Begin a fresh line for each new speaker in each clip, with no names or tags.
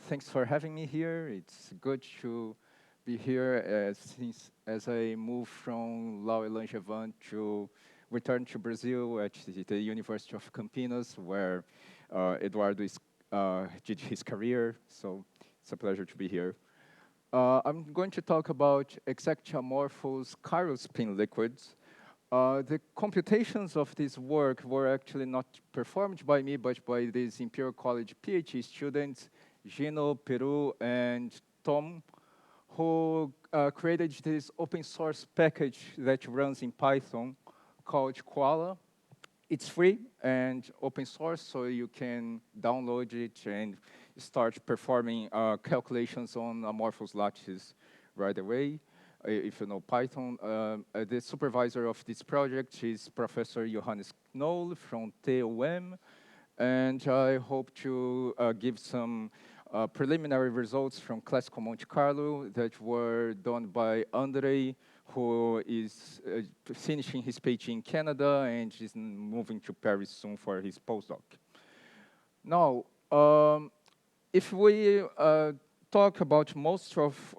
Thanks for having me here. It's good to be here as I move from Laue Langevin to return to Brazil at the University of Campinas, where Eduardo did his career. So it's a pleasure to be here. I'm going to talk about exactly amorphous chiral spin liquids. The computations of this work were actually not performed by me, but by these Imperial College PhD students, Gino, Peru, and Tom, who created this open source package that runs in Python called Koala. It's free and open source, so you can download it and start performing calculations on amorphous lattices right away. If you know Python, the supervisor of this project is Professor Johannes Knoll from TUM, and I hope to give some preliminary results from classical Monte Carlo that were done by Andre, who is finishing his PhD in Canada and is moving to Paris soon for his postdoc. Now, if we talk about most of,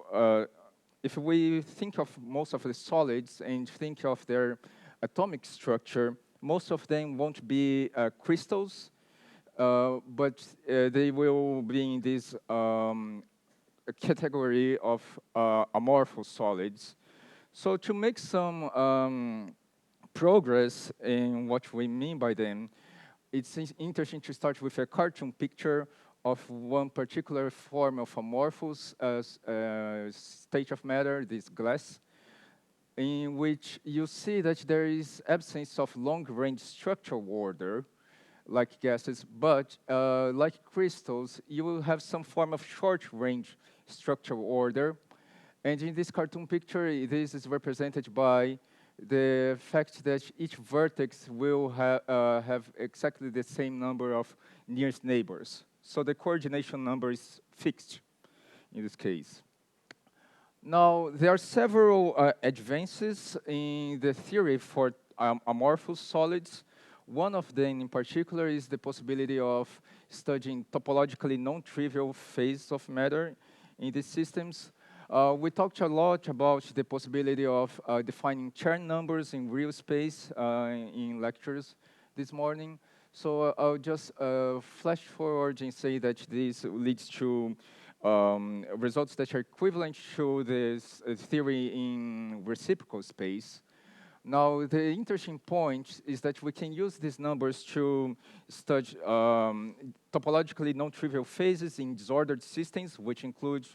if we think of most of the solids and think of their atomic structure, most of them won't be crystals, but they will be in this category of amorphous solids. So to make some progress in what we mean by them, it's interesting to start with a cartoon picture of one particular form of amorphous state of matter, this glass, in which you see that there is absence of long-range structural order, like gases, but like crystals, you will have some form of short-range structural order. And in this cartoon picture, this is represented by the fact that each vertex will have exactly the same number of nearest neighbors. So the coordination number is fixed in this case. Now, there are several advances in the theory for amorphous solids. One of them in particular is the possibility of studying topologically non-trivial phases of matter in these systems. We talked a lot about the possibility of defining Chern numbers in real space in lectures this morning. So I'll just flash forward and say that this leads to results that are equivalent to this theory in reciprocal space. Now, the interesting point is that we can use these numbers to study topologically non-trivial phases in disordered systems, which include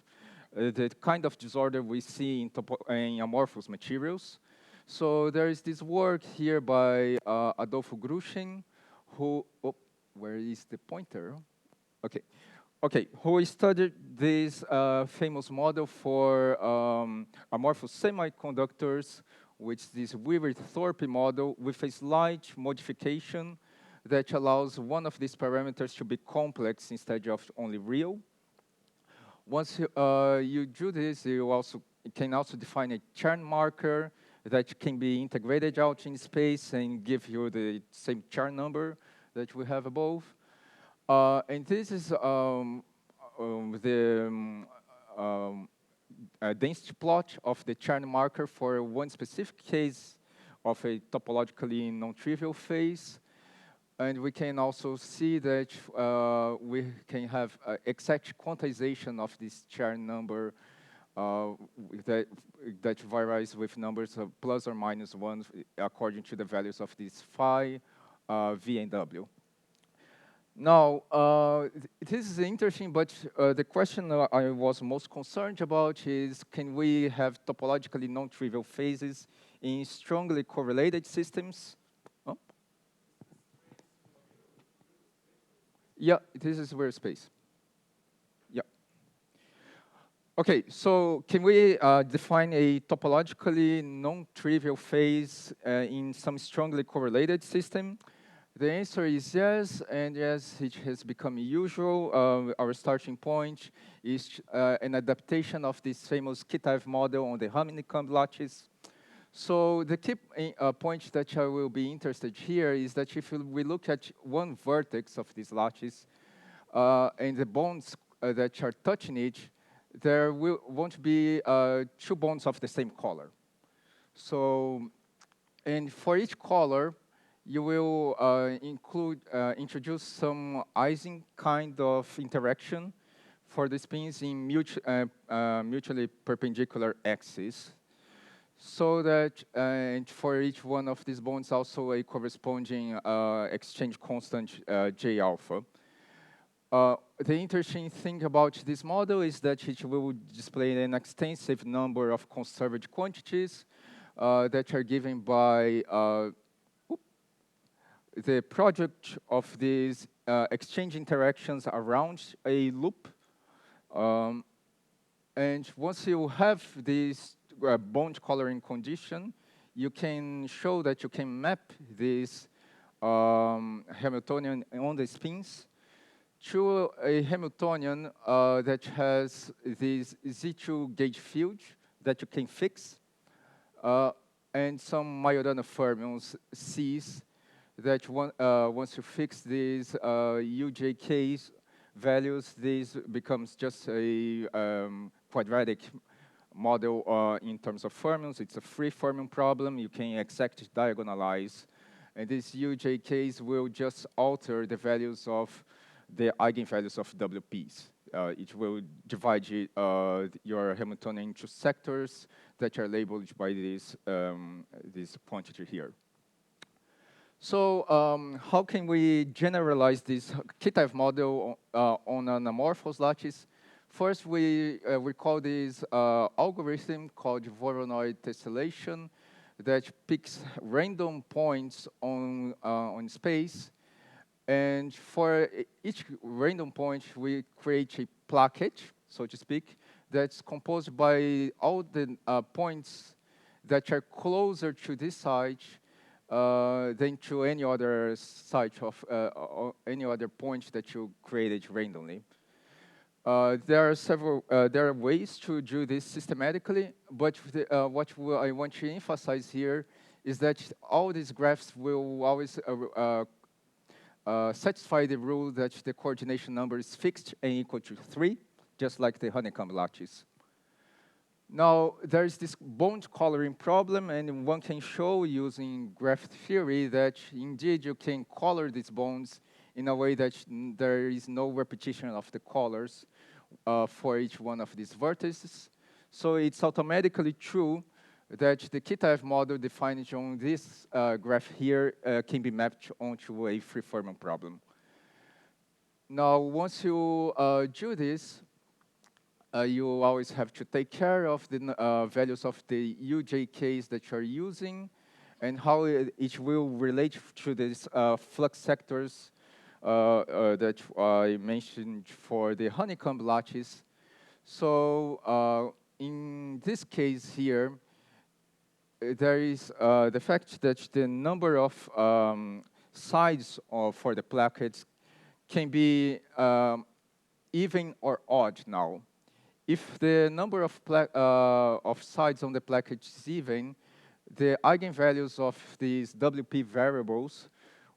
the kind of disorder we see in amorphous materials. So there is this work here by Adolfo Grushin, who, where is the pointer? Okay, who studied this famous model for amorphous semiconductors, which is this Weaver-Thorpe model with a slight modification that allows one of these parameters to be complex instead of only real. Once you do this, you can also define a Chern marker that can be integrated out in space and give you the same Chern number that we have above. And this is the density plot of the Chern marker for one specific case of a topologically non-trivial phase. And we can also see that we can have exact quantization of this Chern number that varies with numbers of plus or minus 1 according to the values of these phi, v, and w. Now, this is interesting, but the question I was most concerned about is, can we have topologically non-trivial phases in strongly correlated systems? Oh. Yeah, this is real space. Yeah. Okay, so can we define a topologically non-trivial phase in some strongly correlated system? The answer is yes, and yes, it has become usual. Our starting point is an adaptation of this famous Kitaev model on the honeycomb lattice. So the key point that I will be interested here is that if we look at one vertex of this lattice and the bonds that are touching each, there won't be two bonds of the same color. So, and for each color, you will introduce some Ising kind of interaction for the spins in mutually perpendicular axes. So that, and for each one of these bonds, also a corresponding exchange constant J alpha. The interesting thing about this model is that it will display an extensive number of conserved quantities that are given by the product of these exchange interactions around a loop. And once you have this bond coloring condition, you can show that you can map this Hamiltonian on the spins to a Hamiltonian that has this Z2 gauge field that you can fix, and some Majorana fermions C's that once you fix these UJK's values, this becomes just a quadratic model in terms of fermions. It's a free fermion problem. You can exactly diagonalize. And these UJKs will just alter the values of the eigenvalues of WPs. It will divide your Hamiltonian into sectors that are labeled by this quantity here. So how can we generalize this Kitaev model on an amorphous lattice? First, we call this algorithm called Voronoi Tessellation that picks random points on space. And for each random point, we create a placket, so to speak, that's composed by all the points that are closer to this site than to any other site of any other point that you created randomly. There are ways to do this systematically, but what I want to emphasize here is that all these graphs will always satisfy the rule that the coordination number is fixed and equal to 3, just like the honeycomb lattice. Now, there's this bond coloring problem, and one can show using graph theory that indeed you can color these bonds in a way that there is no repetition of the colors for each one of these vertices. So it's automatically true that the Kitaev model defined on this graph here can be mapped onto a free fermion problem. Now, once you do this, you always have to take care of the values of the UJKs that you're using and how it will relate to these flux sectors that I mentioned for the honeycomb lattice. So in this case here, there is the fact that the number of sides for the plackets can be even or odd now. If the number of sides on the placket is even, the eigenvalues of these WP variables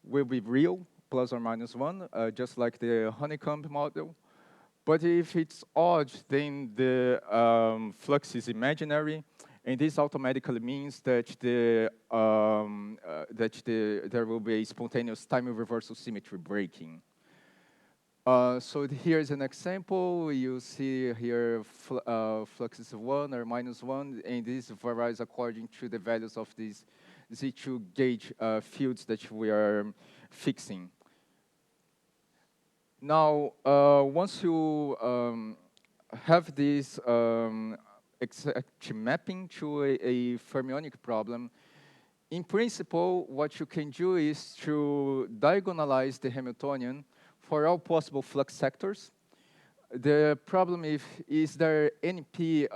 will be real, plus or minus 1, just like the honeycomb model. But if it's odd, then the flux is imaginary, and this automatically means that there will be a spontaneous time reversal symmetry breaking. So here's an example. You see here fluxes of 1 or minus 1, and this varies according to the values of these Z2 gauge fields that we are fixing. Now, once you have this exact mapping to a fermionic problem, in principle, what you can do is to diagonalize the Hamiltonian for all possible flux sectors. The problem is there NP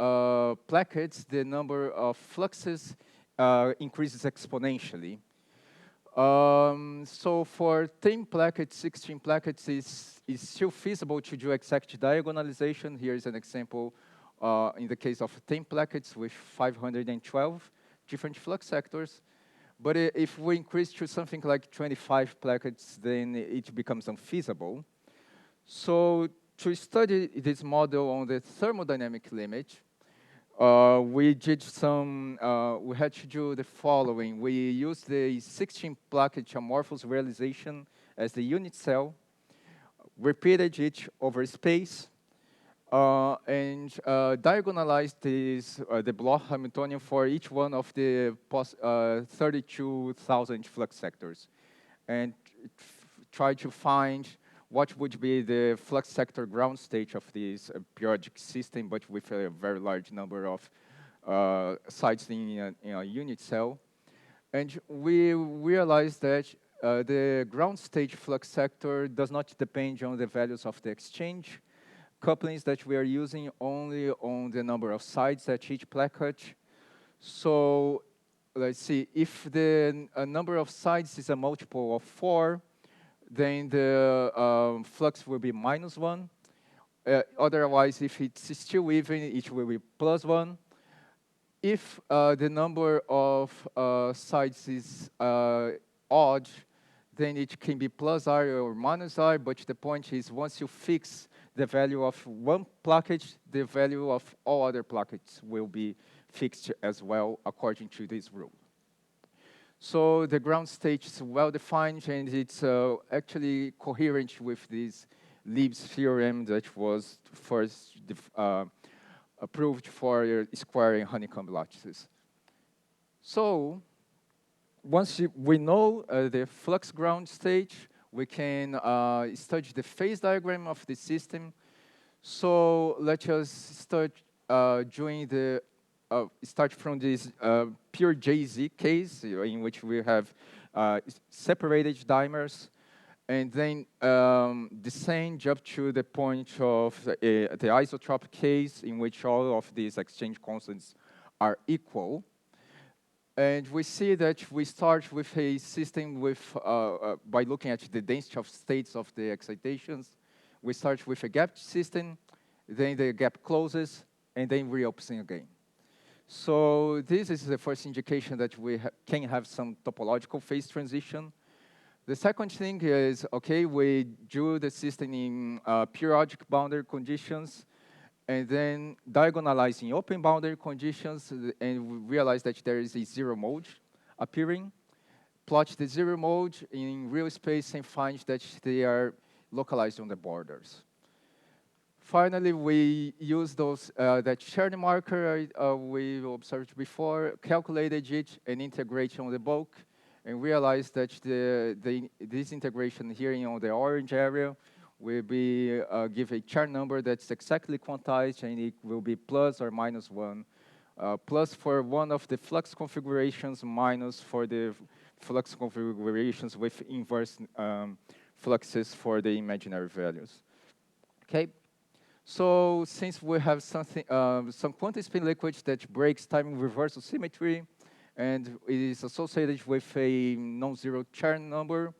plackets, the number of fluxes increases exponentially. So for 10 plackets, 16 plackets, is still feasible to do exact diagonalization. Here is an example in the case of 10 plackets with 512 different flux sectors. But if we increase to something like 25 plackets, then it becomes unfeasible. So to study this model on the thermodynamic limit, we had to do the following. We used the 16-placket amorphous realization as the unit cell, repeated it over space, and diagonalized the Bloch Hamiltonian for each one of the 32,000 flux sectors, and try to find what would be the flux sector ground state of this periodic system, but with a very large number of sites in a unit cell. And we realized that the ground state flux sector does not depend on the values of the exchange couplings that we are using, only on the number of sides at each placket. So let's see, if the number of sides is a multiple of 4, then the flux will be -1. Otherwise, if it's still even, it will be +1. If the number of sides is odd, then it can be +r or -r, but the point is, once you fix the value of one placket, the value of all other plackets will be fixed as well, according to this rule. So the ground state is well-defined, and it's actually coherent with this Lieb's theorem that was first approved for square and honeycomb lattices. So once we know the flux ground state, we can study the phase diagram of the system. So let us start start from this pure JZ case, in which we have separated dimers, and then descend up to the point of the isotropic case, in which all of these exchange constants are equal. And we see that we start with a system with, by looking at the density of states of the excitations. We start with a gapped system, then the gap closes, and then reopens again. So this is the first indication that we can have some topological phase transition. The second thing is, okay, we drew the system in periodic boundary conditions, and then diagonalizing open boundary conditions, and we realize that there is a zero mode appearing. Plot the zero mode in real space and find that they are localized on the borders. Finally, we use that shared marker we observed before, calculated it, and integrate on the bulk, and realize that this integration here on the orange area will be give a Chern number that's exactly quantized, and it will be plus or minus 1. Plus for one of the flux configurations, minus for the flux configurations with inverse fluxes for the imaginary values. Okay, so since we have something, some quantum spin liquid that breaks time reversal symmetry, and it is associated with a non-zero Chern number,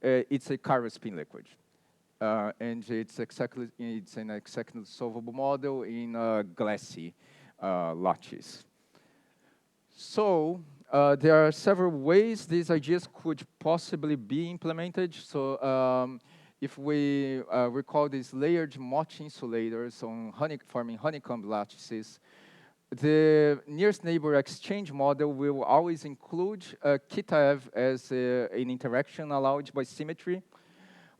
it's a chiral spin liquid. And it's an exactly solvable model in glassy lattice. So there are several ways these ideas could possibly be implemented. So if we recall these layered Mott insulators on forming honeycomb lattices, the nearest neighbor exchange model will always include Kitaev as an interaction allowed by symmetry.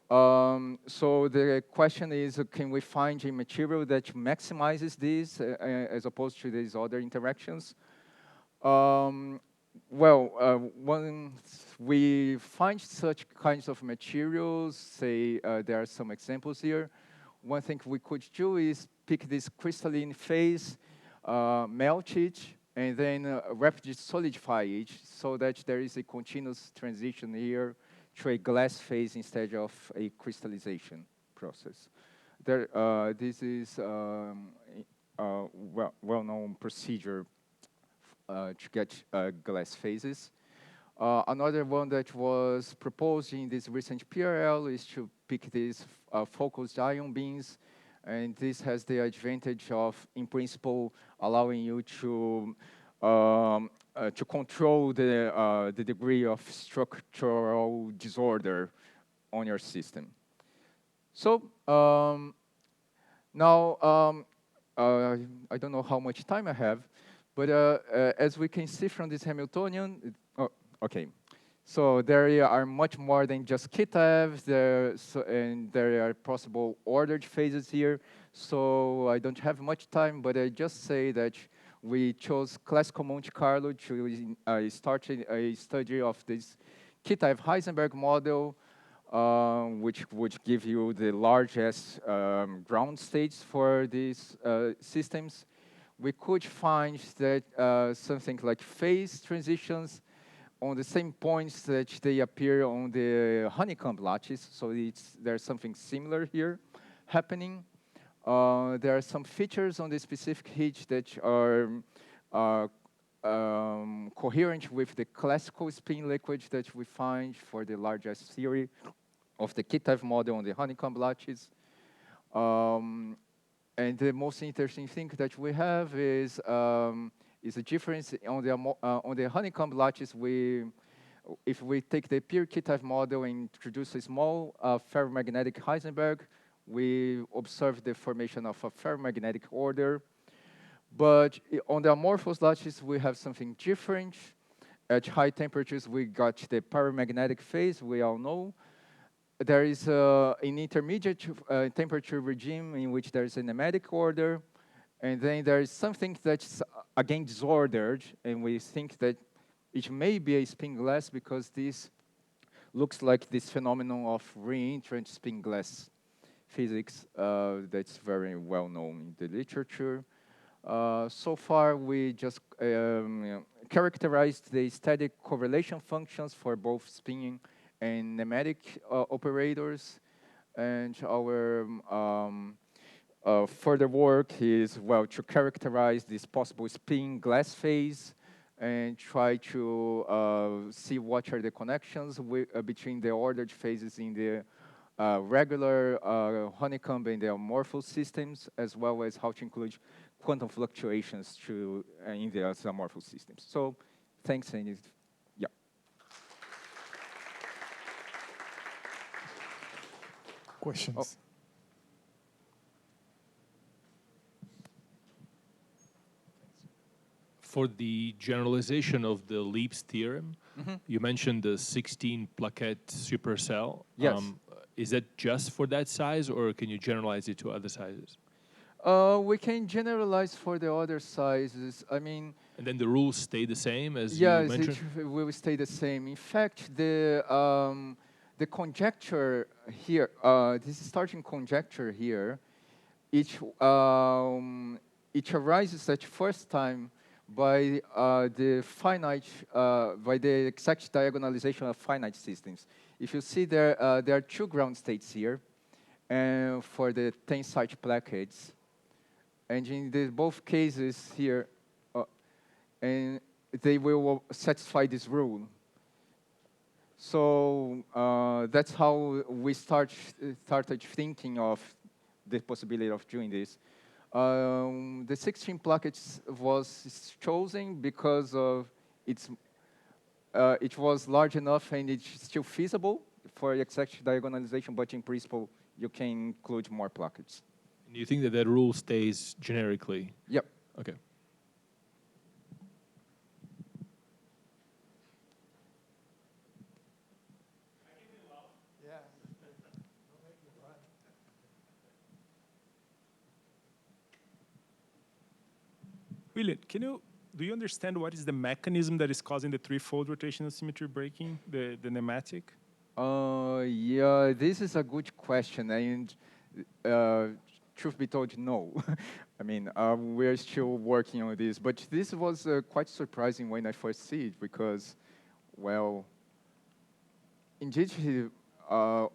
So the question is, can we find a material that maximizes this as opposed to these other interactions? Once we find such kinds of materials, say there are some examples here, one thing we could do is pick this crystalline phase, melt it, and then rapidly solidify it so that there is a continuous transition here to a glass phase instead of a crystallization process. This is a well-known procedure to get glass phases. Another one that was proposed in this recent Imperial is to pick these focused ion beams, and this has the advantage of, in principle, allowing you to control the degree of structural disorder on your system. So Now, I don't know how much time I have, but as we can see from this Hamiltonian, okay. So there are much more than just Kitaevs, and there are possible ordered phases here. So I don't have much time, but I just say that we chose classical Monte Carlo to start a study of this Kitaev-Heisenberg model, which would give you the largest ground states for these systems. We could find that something like phase transitions on the same points that they appear on the honeycomb lattice, so there's something similar here happening. There are some features on the specific hitch that are coherent with the classical spin liquid that we find for the largest theory of the Kitaev model on the honeycomb lattice. And the most interesting thing that we have is a difference on the honeycomb lattice. If we take the pure Kitaev model and introduce a small ferromagnetic Heisenberg, we observe the formation of a ferromagnetic order. But on the amorphous lattice, we have something different. At high temperatures, we got the paramagnetic phase, we all know. There is an intermediate temperature regime in which there is a nematic order. And then there is something that's, again, disordered. And we think that it may be a spin glass because this looks like this phenomenon of reentrant spin glass physics that's very well known in the literature. So far, we just characterized the static correlation functions for both spinning and nematic operators. And our further work is, well, to characterize this possible spin glass phase and try to see what are the connections between the ordered phases in the regular honeycomb and the amorphous systems, as well as how to include quantum fluctuations in the amorphous systems. So thanks, and yeah.
Questions?
Oh.
For the generalization of the Leib's theorem, you mentioned the 16 plaquette supercell.
Yes.
Is that just for that size, or can you generalize it to other sizes?
We can generalize for the other sizes. I mean,
and then the rules stay the same as
you
mentioned?
Yes, it will stay the same. In fact, the conjecture here, this starting conjecture here, it arises at first time by the by the exact diagonalization of finite systems. If you see there are two ground states here, and for the tensite plaquettes. And in both cases here, and they will satisfy this rule. So that's how we started thinking of the possibility of doing this. The 16 plaquettes was chosen because of it was large enough and it's still feasible for exact diagonalization, but in principle, you can include more plaquettes.
And you think that that rule stays generically?
Yep.
Okay.
Willian, do you understand what is the mechanism that is causing the threefold rotational symmetry breaking, the nematic?
Yeah, this is a good question, and truth be told, no. I mean, we're still working on this, but this was quite surprising when I first see it because, well, indeed, I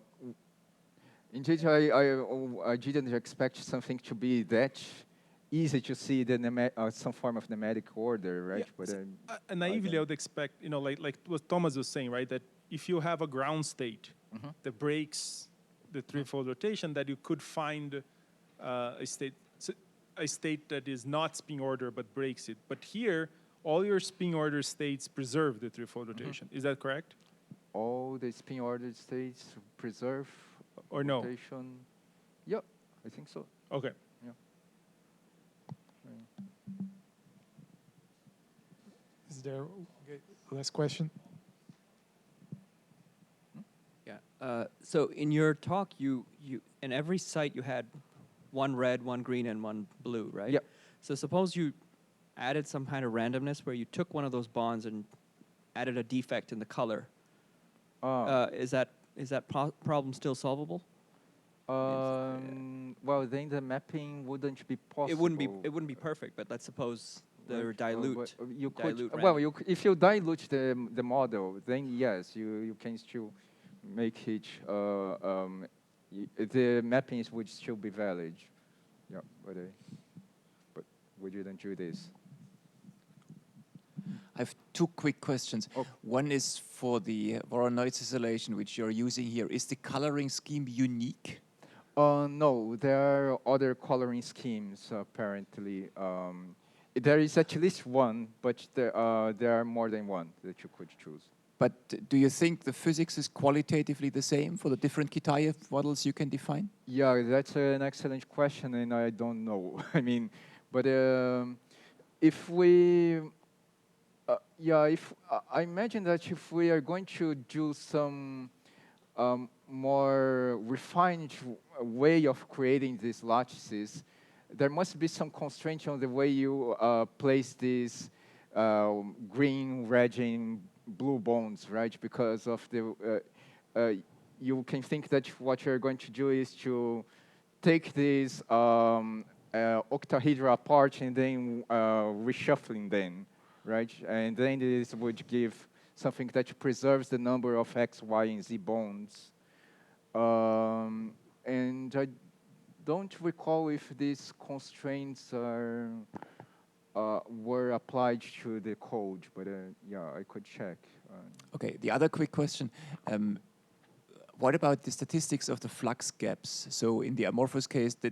didn't expect something to be that easy to see some form of nematic order, right?
Yeah. But naively, I would expect, like what Thomas was saying, right? That if you have a ground state that breaks the threefold rotation, that you could find a state that is not spin order but breaks it. But here, all your spin order states preserve the threefold rotation. Is that correct?
All the spin ordered states preserve
or
rotation.
No?
Yep, I think so.
Okay.
Is there a last question?
Yeah. So in your talk, you in every site you had one red, one green, and one blue, right?
Yep.
So suppose you added some kind of randomness where you took one of those bonds and added a defect in the color. Is that problem still solvable?
Well, then the mapping wouldn't be possible.
It wouldn't be perfect, but let's suppose they're
Right.
dilute.
You could.
dilute
Well,
random.
if you dilute the model, then yes, you can still make it. The mappings would still be valid. Yeah, but we didn't do this.
I have two quick questions.
Oh.
One is for the Voronoi Tessellation, which you're using here. Is the coloring scheme unique?
No, there are other coloring schemes apparently. There is at least one, but there are more than one that you could choose.
But do you think the physics is qualitatively the same for the different Kitaev models you can define?
Yeah, that's an excellent question, and I don't know. I mean, but if we, I imagine that if we are going to do some more refined way of creating these lattices, there must be some constraint on the way you place these green, red, and blue bonds, right? Because of the, you can think that what you're going to do is to take these octahedra apart and then reshuffling them, right? And then this would give something that preserves the number of X, Y, and Z bonds. And I don't recall if these constraints were applied to the code, but yeah, I could check.
Okay, the other quick question. What about the statistics of the flux gaps? So in the amorphous case, do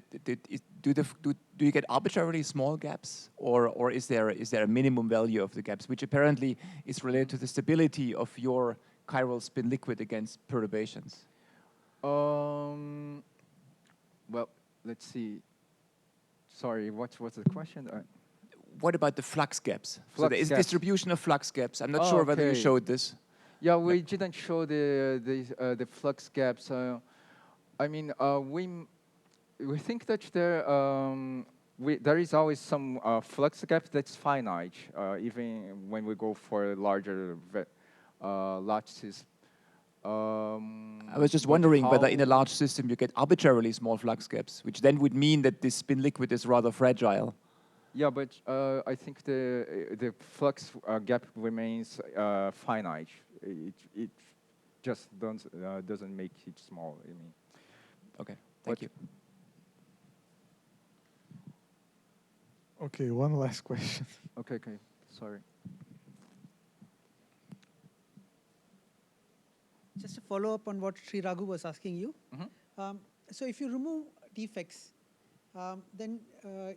you get arbitrarily small gaps, or is there a minimum value of the gaps, which apparently is related to the stability of your chiral spin liquid against perturbations?
Well, let's see. Sorry, what was the question?
What about the flux gaps? So
Flux
there is
gaps.
Distribution of flux gaps. I'm not sure whether you
Okay.
showed this.
Yeah, we didn't show the flux gaps. I mean, we think that there is always some flux gap that's finite, even when we go for larger lattices.
I was just wondering whether in a large system you get arbitrarily small flux gaps, which then would mean that this spin liquid is rather fragile.
Yeah, but I think the flux gap remains finite. It just doesn't make it small. I mean.
Okay, thank you.
Okay, one last question.
Okay, sorry.
Just to follow up on what Sri Raghu was asking you.
Mm-hmm.
So if you remove defects, then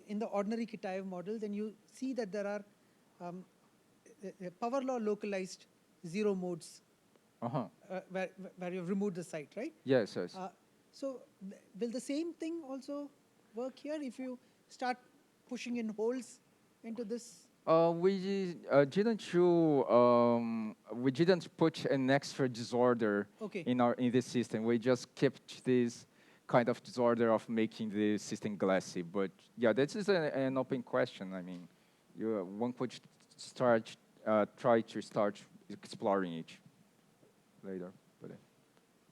in the ordinary Kitaev model, then you see that there are power law localized zero modes where you've removed the site, right?
Yes.
So will the same thing also work here if you start pushing in holes into this?
We didn't put an extra disorder in this system. We just kept this kind of disorder of making the system glassy. But yeah, this is an open question. I mean, one could try to start exploring it later. But,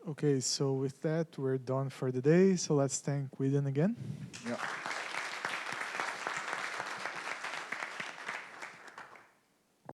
Okay, so with that, we're done for the day. So let's thank Willian again.
yeah.